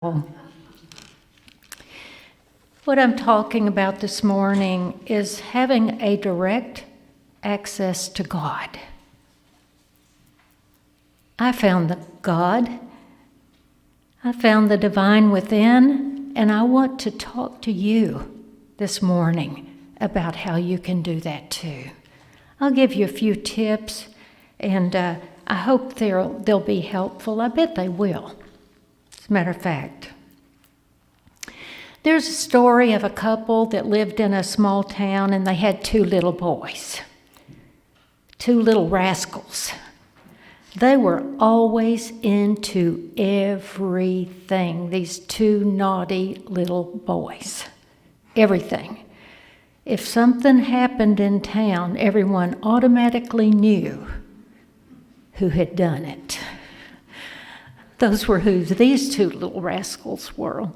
What I'm talking about this morning is having a direct access to God. I found God. I found the divine within, and I want to talk to you this morning about how you can do that too. I'll give you a few tips, and I hope they'll be helpful. I bet they will. As a matter of fact, there's a story of a couple that lived in a small town, and they had two little boys, two little rascals. They were always into everything, these two naughty little boys. Everything. If something happened in town, everyone automatically knew who had done it. Those were who these two little rascals were.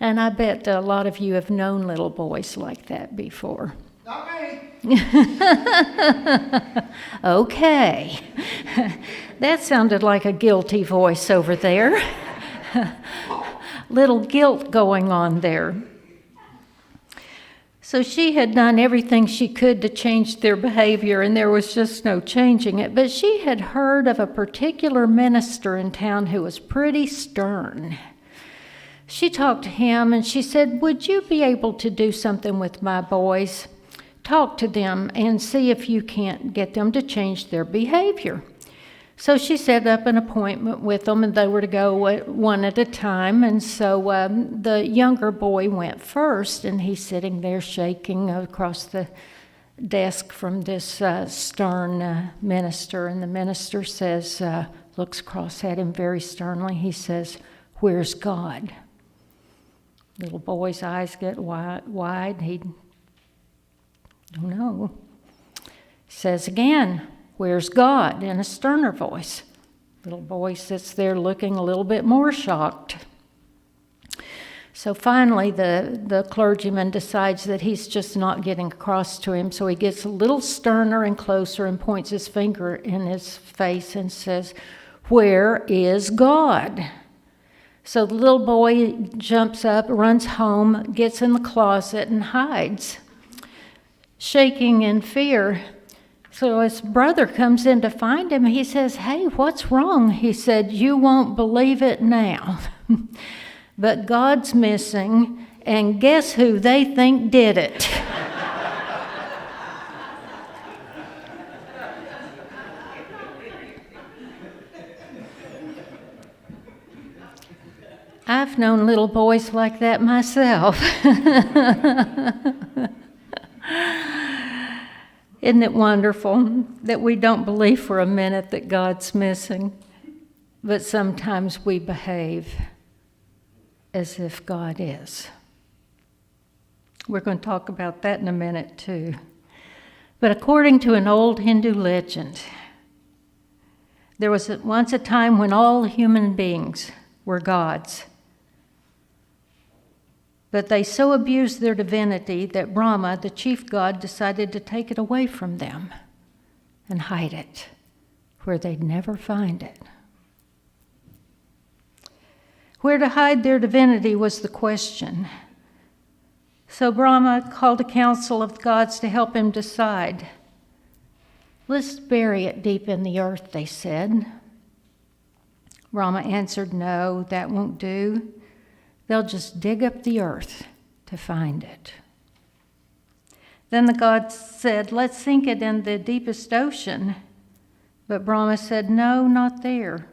And I bet a lot of you have known little boys like that before. Not me. Okay. That sounded like a guilty voice over there. Little guilt going on there. So she had done everything she could to change their behavior, and there was just no changing it. But she had heard of a particular minister in town who was pretty stern. She talked to him and she said, "Would you be able to do something with my boys? Talk to them and see if you can't get them to change their behavior." So she set up an appointment with them, and they were to go one at a time. And so the younger boy went first, and he's sitting there shaking across the desk from this stern minister. And the minister says, looks across at him very sternly. He says, "Where's God?" Little boy's eyes get wide. He don't know. Says again, "Where's God?" in a sterner voice. Little boy sits there looking a little bit more shocked. So finally the clergyman decides that he's just not getting across to him, so he gets a little sterner and closer and points his finger in his face and says, "Where is God?" So the little boy jumps up, runs home, gets in the closet and hides, shaking in fear. So his brother comes in to find him. He says, "Hey, what's wrong?" He said, "You won't believe it now, but God's missing, and guess who they think did it?" I've known little boys like that myself. Isn't it wonderful that we don't believe for a minute that God's missing, but sometimes we behave as if God is? We're going to talk about that in a minute too. But according to an old Hindu legend, there was once a time when all human beings were gods. But they so abused their divinity that Brahma, the chief god, decided to take it away from them and hide it where they'd never find it. Where to hide their divinity was the question. So Brahma called a council of gods to help him decide. "Let's bury it deep in the earth," they said. Brahma answered, "No, that won't do. They'll just dig up the earth to find it." Then the gods said, "Let's sink it in the deepest ocean." But Brahma said, "No, not there,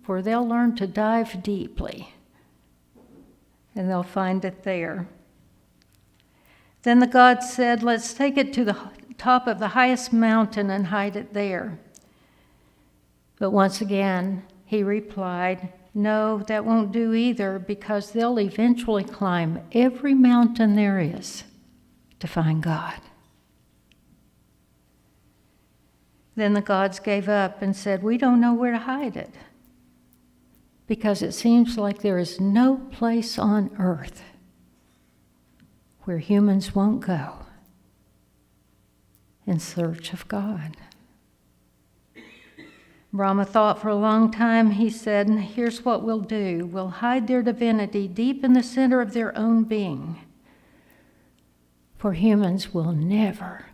for they'll learn to dive deeply, and they'll find it there." Then the gods said, "Let's take it to the top of the highest mountain and hide it there." But once again, he replied, "No, that won't do either, because they'll eventually climb every mountain there is to find God." Then the gods gave up and said, "We don't know where to hide it, because it seems like there is no place on earth where humans won't go in search of God." Brahma thought for a long time. He said, here's what we'll do. We'll hide their divinity deep in the center of their own being. For humans will never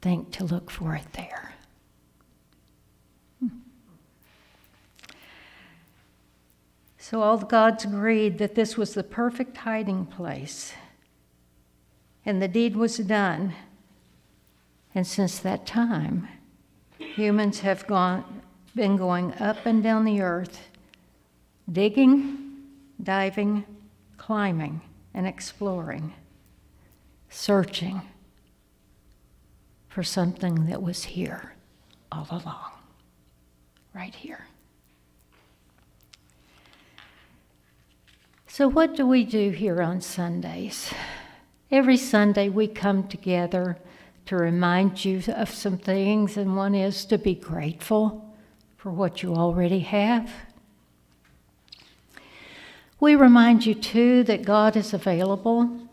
think to look for it there. So all the gods agreed that this was the perfect hiding place. And the deed was done. And since that time, humans have been going up and down the earth, digging, diving, climbing, and exploring, searching for something that was here all along, right here. So what do we do here on Sundays? Every Sunday we come together to remind you of some things, and one is to be grateful for what you already have. We remind you too that God is available.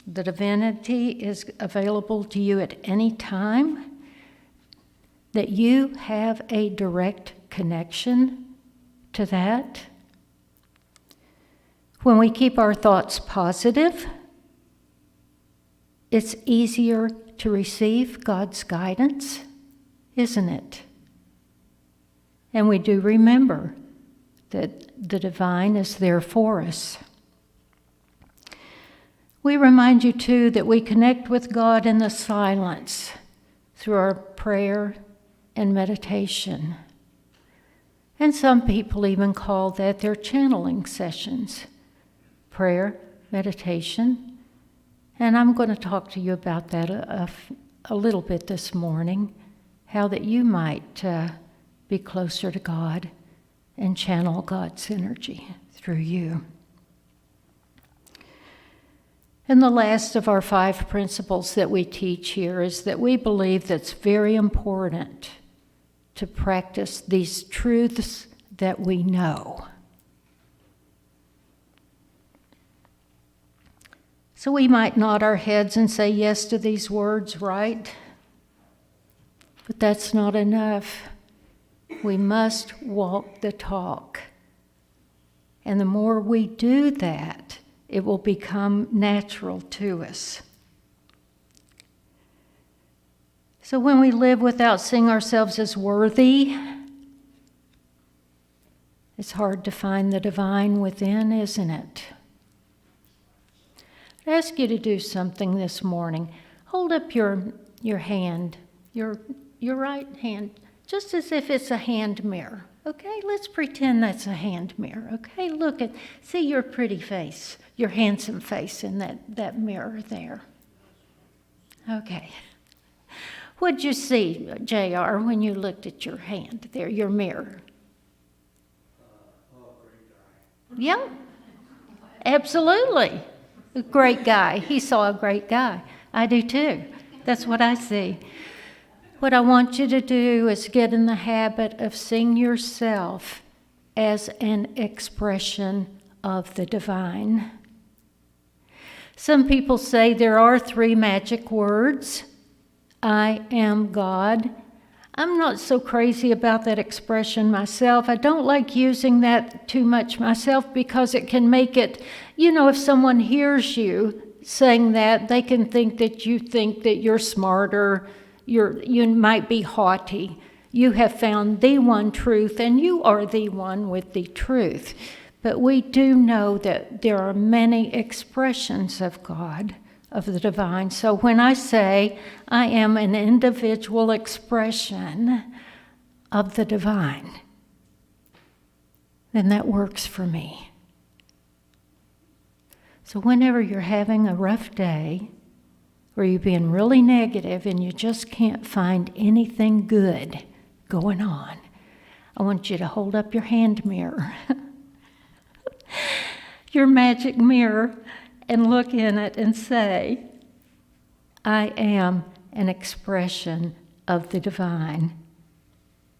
The divinity is available to you at any time, that you have a direct connection to that. When we keep our thoughts positive, it's easier to receive God's guidance, isn't it? And we do remember that the divine is there for us. We remind you too that we connect with God in the silence through our prayer and meditation. And some people even call that their channeling sessions. Prayer, meditation. And I'm going to talk to you about that a little bit this morning, how that you might be closer to God and channel God's energy through you. And the last of our 5 principles that we teach here is that we believe that it's very important to practice these truths that we know. So we might nod our heads and say yes to these words, right? But that's not enough. We must walk the talk. And the more we do that, it will become natural to us. So when we live without seeing ourselves as worthy, it's hard to find the divine within, isn't it? I ask you to do something this morning. Hold up your hand, your right hand, just as if it's a hand mirror. Okay, let's pretend that's a hand mirror. Okay, see your pretty face, your handsome face in that mirror there. Okay. What'd you see, JR, when you looked at your hand there, your mirror? Great guy. Yeah, absolutely. A great guy. He saw a great guy. I do too. That's what I see. What I want you to do is get in the habit of seeing yourself as an expression of the divine. Some people say there are 3 magic words. I am God. I'm not so crazy about that expression myself. I don't like using that too much myself because it can make it, if someone hears you saying that, they can think that you're smarter, you might be haughty. You have found the one truth, and you are the one with the truth. But we do know that there are many expressions of God, of the divine. So when I say I am an individual expression of the divine, then that works for me. So whenever you're having a rough day, or you're being really negative and you just can't find anything good going on, I want you to hold up your hand mirror, your magic mirror, and look in it and say, I am an expression of the divine,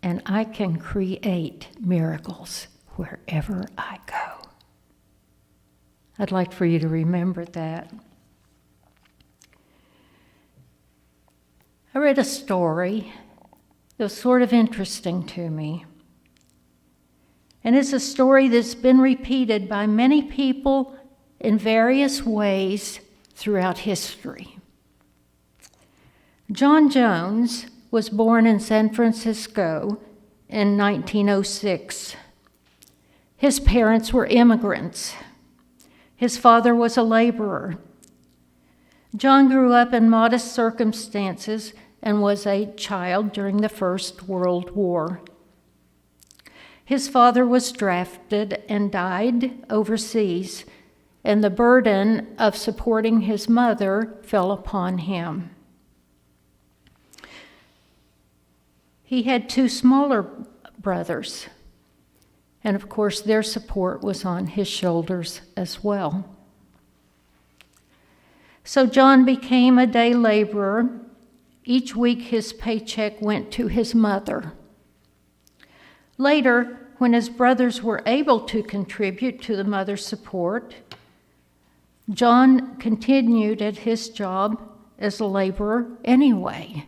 and I can create miracles wherever I go. I'd like for you to remember that. I read a story that was sort of interesting to me. And it's a story that's been repeated by many people in various ways throughout history. John Jones was born in San Francisco in 1906. His parents were immigrants. His father was a laborer. John grew up in modest circumstances and was a child during the First World War. His father was drafted and died overseas, and the burden of supporting his mother fell upon him. He had two smaller brothers, and of course their support was on his shoulders as well. So John became a day laborer. Each week his paycheck went to his mother. Later, when his brothers were able to contribute to the mother's support, John continued at his job as a laborer anyway.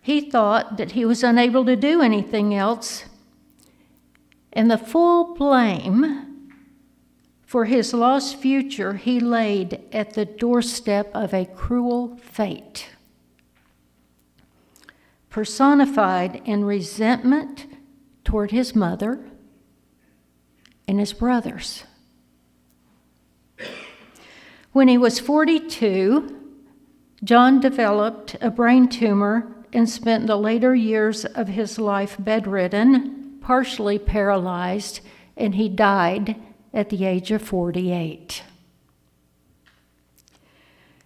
He thought that he was unable to do anything else, and the full blame for his lost future he laid at the doorstep of a cruel fate, personified in resentment toward his mother and his brothers. When he was 42, John developed a brain tumor and spent the later years of his life bedridden, partially paralyzed, and he died at the age of 48.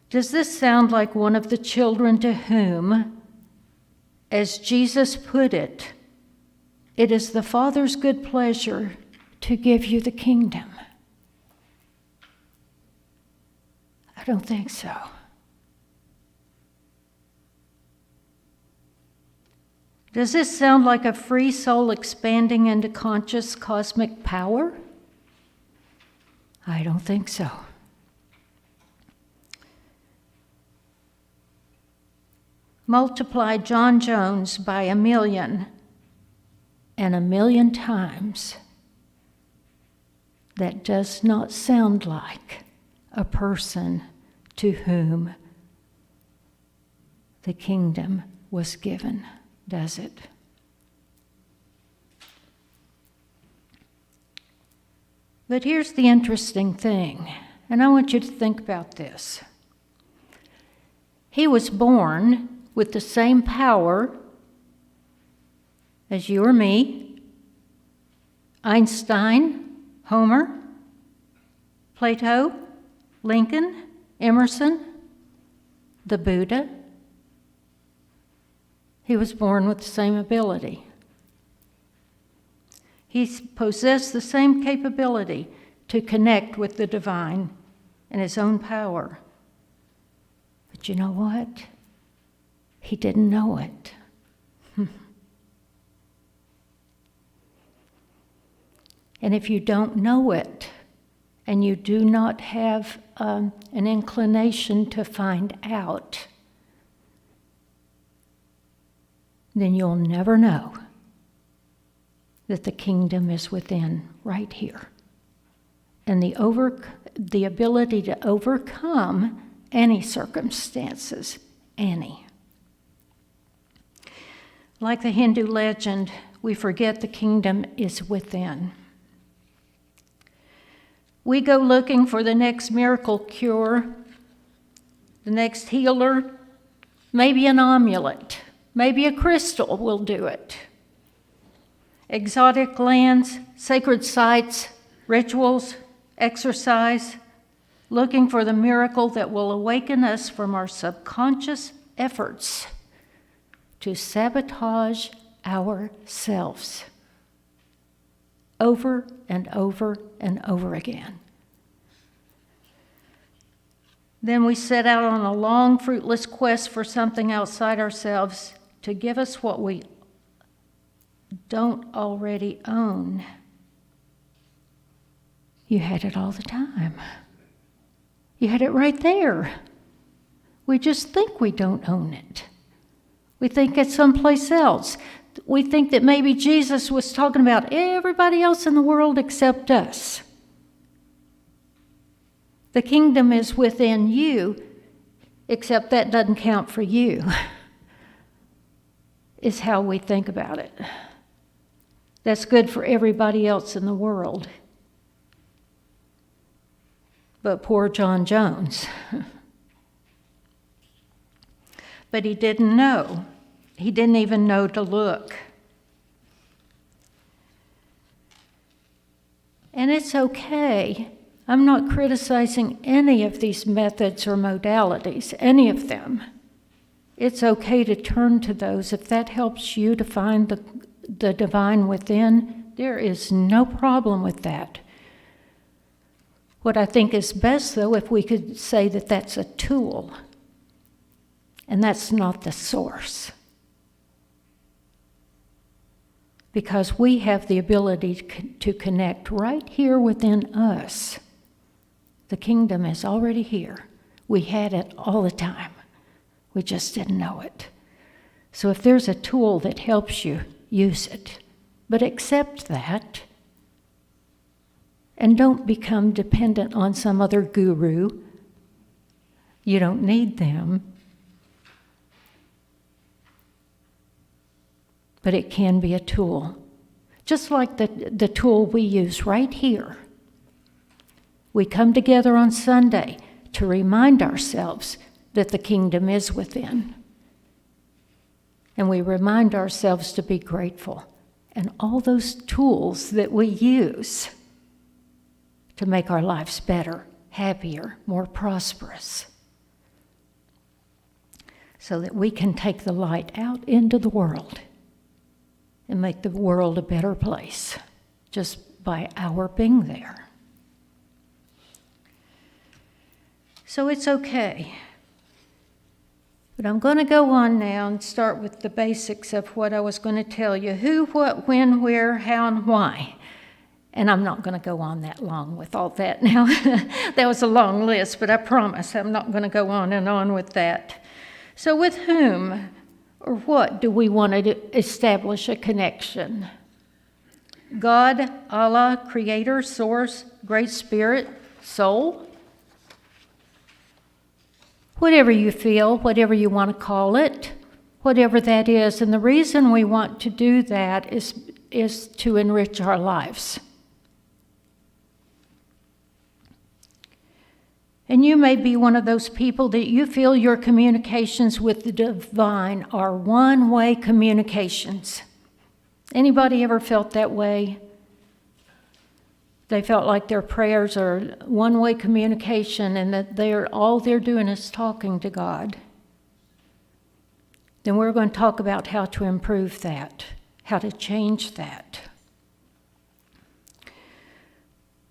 Does this sound like one of the children to whom, as Jesus put it, it is the Father's good pleasure to give you the kingdom? I don't think so. Does this sound like a free soul expanding into conscious cosmic power? I don't think so. Multiply John Jones by 1,000,000 and 1,000,000 times. That does not sound like a person to whom the kingdom was given, does it? But here's the interesting thing, and I want you to think about this. He was born with the same power as you or me, Einstein, Homer, Plato, Lincoln, Emerson, the Buddha. He was born with the same ability. He possessed the same capability to connect with the divine and his own power. But you know what? He didn't know it. And if you don't know it, and you do not have an inclination to find out, then you'll never know that the kingdom is within right here. And the ability to overcome any circumstances, any. Like the Hindu legend, we forget the kingdom is within. We go looking for the next miracle cure, the next healer, maybe an amulet, maybe a crystal will do it. Exotic lands, sacred sites, rituals, exercise, looking for the miracle that will awaken us from our subconscious efforts to sabotage ourselves over and over and over again. Then we set out on a long, fruitless quest for something outside ourselves to give us what we don't already own. You had it all the time. You had it right there. We just think we don't own it. We think it's someplace else. we think that maybe Jesus was talking about everybody else in the world except us. The kingdom is within you, except that doesn't count for you, is how we think about it. That's good for everybody else in the world. But poor John Jones. But he didn't know. He didn't even know to look. And it's okay. I'm not criticizing any of these methods or modalities, any of them. It's okay to turn to those. If that helps you to find the divine within, there is no problem with that. What I think is best, though, if we could say that that's a tool, and that's not the source. Because we have the ability to connect right here within us. The kingdom is already here. We had it all the time. We just didn't know it. So if there's a tool that helps you, use it. But accept that. And don't become dependent on some other guru. You don't need them. But it can be a tool. Just like the tool we use right here. We come together on Sunday to remind ourselves that the kingdom is within. And we remind ourselves to be grateful. And all those tools that we use to make our lives better, happier, more prosperous. So that we can take the light out into the world and make the world a better place just by our being there. So it's okay. But I'm going to go on now and start with the basics of what I was going to tell you. Who, what, when, where, how, and why. And I'm not going to go on that long with all that now. That was a long list, but I promise I'm not going to go on and on with that. So with whom or what do we want to establish a connection? God, Allah, Creator, Source, Great Spirit, Soul? Whatever you feel, whatever you want to call it, whatever that is. And the reason we want to do that is to enrich our lives. And you may be one of those people that you feel your communications with the divine are one-way communications. Anybody ever felt that way? They felt like their prayers are one-way communication and that all they're doing is talking to God. Then we're going to talk about how to improve that, how to change that.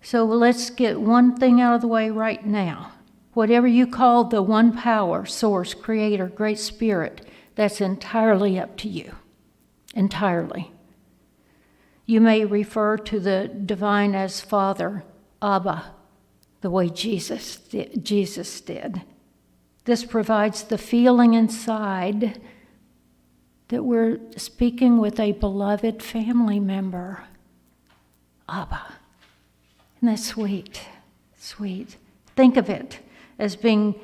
So let's get one thing out of the way right now. Whatever you call the one power, source, creator, great spirit, that's entirely up to you. Entirely. You may refer to the divine as Father, Abba, the way Jesus did. This provides the feeling inside that we're speaking with a beloved family member. Abba. Isn't that sweet? Sweet. Think of it as being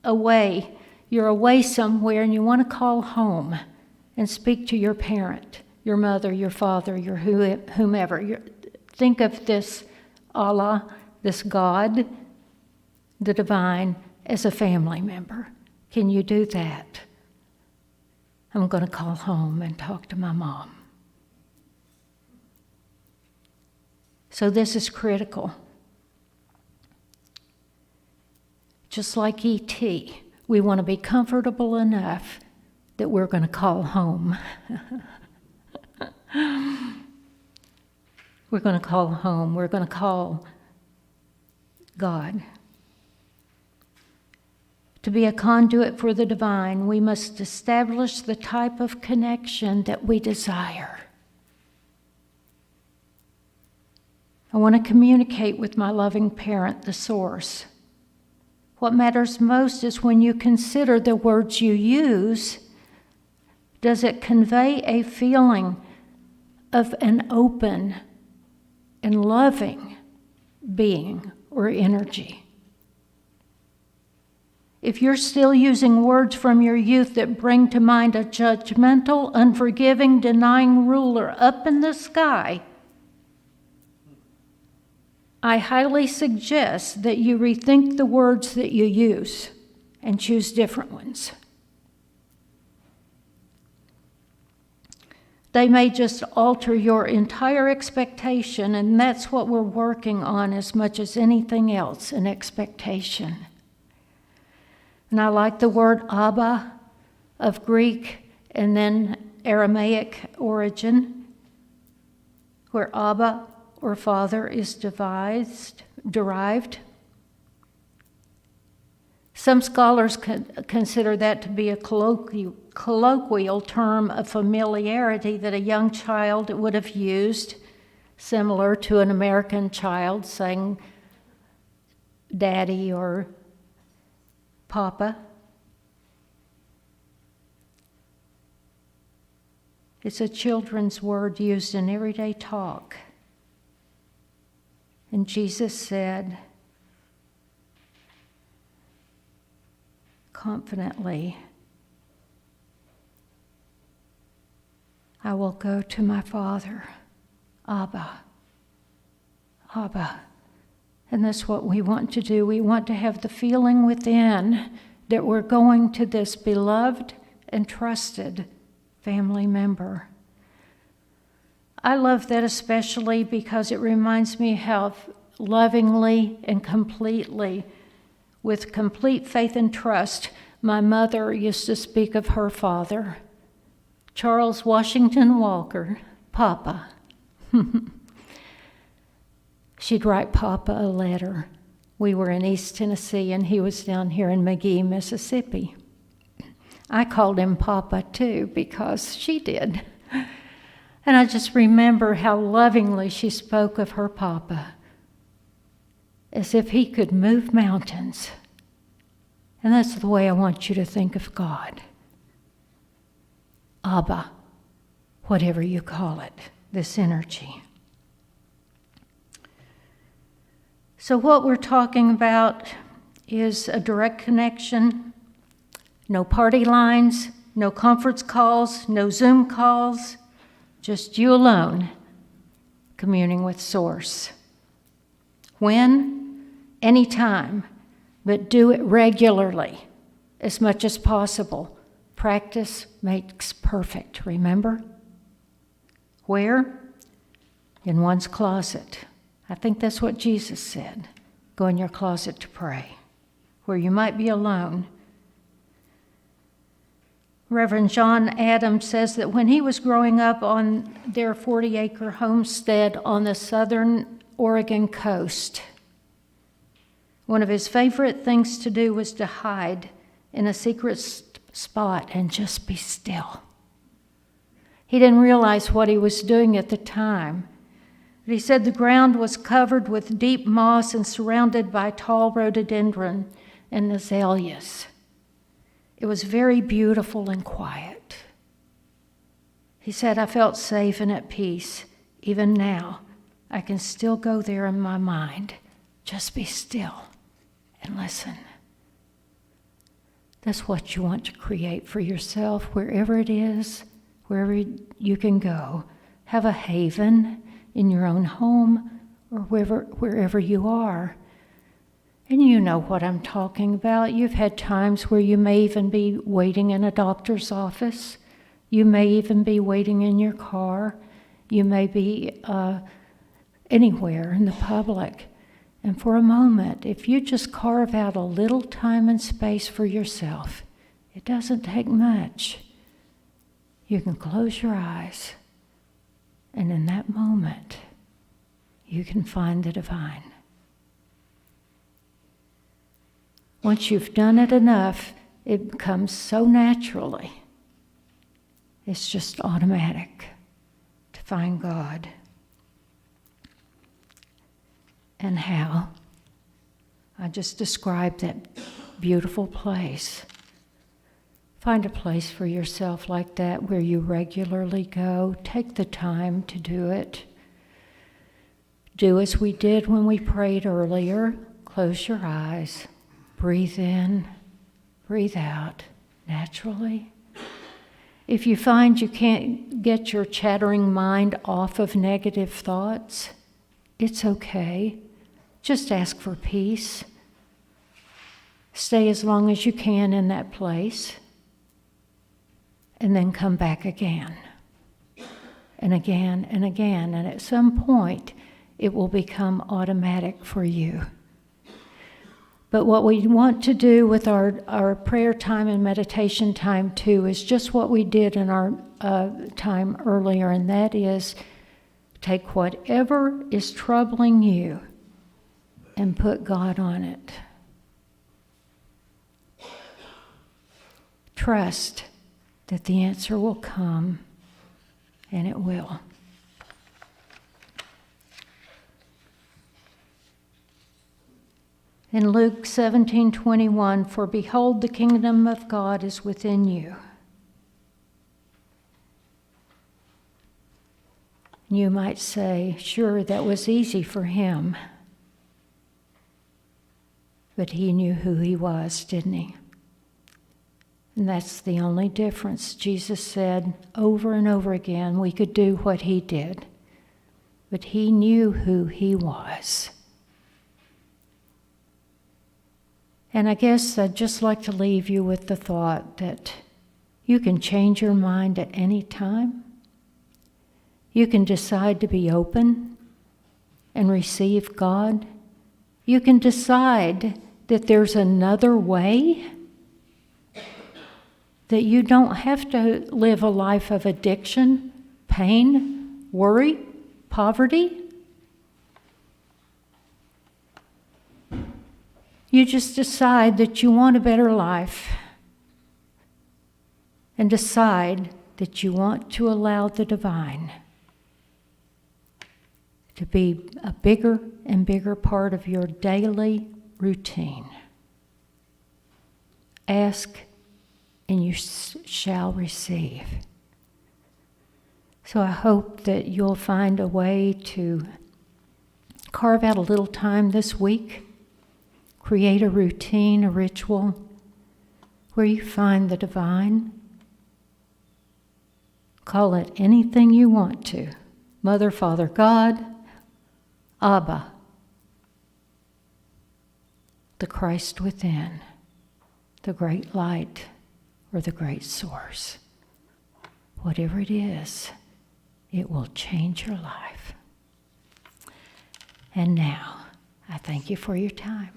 away. You're away somewhere and you want to call home and speak to your parent, your mother, your father, your whomever. Think of this Allah, this God, the divine, as a family member. Can you do that? I'm going to call home and talk to my mom. So this is critical. Just like E.T., we want to be comfortable enough that we're going to call home. We're going to call home. We're going to call God. To be a conduit for the divine, we must establish the type of connection that we desire. I want to communicate with my loving parent, the source. What matters most is when you consider the words you use. Does it convey a feeling of an open and loving being or energy? If you're still using words from your youth that bring to mind a judgmental, unforgiving, denying ruler up in the sky, I highly suggest that you rethink the words that you use and choose different ones. They may just alter your entire expectation, and that's what we're working on as much as anything else, an expectation. And I like the word Abba of Greek and then Aramaic origin, where Abba or Father is derived. Some scholars consider that to be a colloquial term of familiarity that a young child would have used, similar to an American child saying daddy or papa. It's a children's word used in everyday talk. And Jesus said confidently, I will go to my Father, Abba, Abba. And that's what we want to do. We want to have the feeling within that we're going to this beloved and trusted family member. I love that especially because it reminds me how lovingly and completely, with complete faith and trust, my mother used to speak of her father, Charles Washington Walker, Papa. She'd write Papa a letter. We were in East Tennessee and he was down here in McGee, Mississippi. I called him Papa too because she did. And I just remember how lovingly she spoke of her Papa, as if he could move mountains. And that's the way I want you to think of God. Abba, whatever you call it, this energy. So what we're talking about is a direct connection, no party lines, no conference calls, no Zoom calls, just you alone communing with Source. When? Anytime, but do it regularly, as much as possible. Practice makes perfect, remember? Where? In one's closet. I think that's what Jesus said. Go in your closet to pray, where you might be alone. Reverend John Adams says that when he was growing up on their 40-acre homestead on the southern Oregon coast, one of his favorite things to do was to hide in a secret spot and just be still. He didn't realize what he was doing at the time. But he said the ground was covered with deep moss and surrounded by tall rhododendron and azaleas. It was very beautiful and quiet. He said, I felt safe and at peace. Even now, I can still go there in my mind. Just be still and listen. That's what you want to create for yourself, wherever it is, wherever you can go. Have a haven in your own home or wherever you are. And you know what I'm talking about. You've had times where you may even be waiting in a doctor's office. You may even be waiting in your car. You may be anywhere in the public. And for a moment, if you just carve out a little time and space for yourself, it doesn't take much. You can close your eyes, and in that moment, you can find the divine. Once you've done it enough, it comes so naturally. It's just automatic to find God. And how? I just described that beautiful place. Find a place for yourself like that where you regularly go. Take the time to do it. Do as we did when we prayed earlier. Close your eyes. Breathe in. Breathe out naturally. If you find you can't get your chattering mind off of negative thoughts, it's okay. Just ask for peace. Stay as long as you can in that place. And then come back again. And again and again. And at some point, it will become automatic for you. But what we want to do with our prayer time and meditation time too is just what we did in our time earlier, and that is take whatever is troubling you and put God on it. Trust that the answer will come, and it will. In Luke 17:21, for behold, the kingdom of God is within you. You might say, sure, that was easy for him. But he knew who he was, didn't he? And that's the only difference. Jesus said over and over again, we could do what he did. But he knew who he was. And I guess I'd just like to leave you with the thought that you can change your mind at any time. You can decide to be open and receive God. You can decide that there's another way, that you don't have to live a life of addiction, pain, worry, poverty. You just decide that you want a better life and decide that you want to allow the divine to be a bigger and bigger part of your daily routine. Ask and you shall receive. So I hope that you'll find a way to carve out a little time this week, create a routine, a ritual, where you find the divine. Call it anything you want to. Mother, Father, God, Abba, the Christ within, the great light, or the great source. Whatever it is, it will change your life. And now, I thank you for your time.